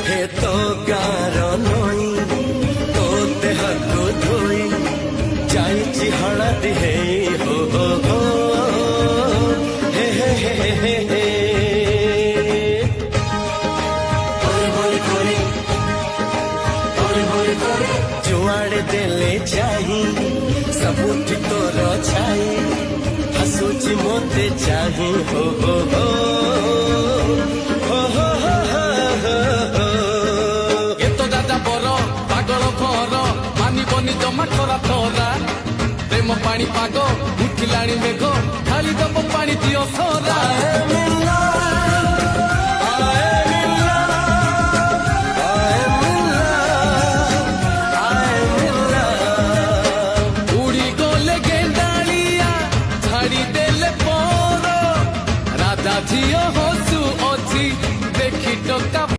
हे तो गार नई तो देहको धोई जाइछि हळदी हे हो हो हे हे हे हे हे जुआड़े देले चाही सबुठ तोर छाई हसुची मोते चाही हो हो हो जमा थोरा थोरा प्रेम पानी पाग उठिलाणी मेघ खाली दब पानी दियो सोरा।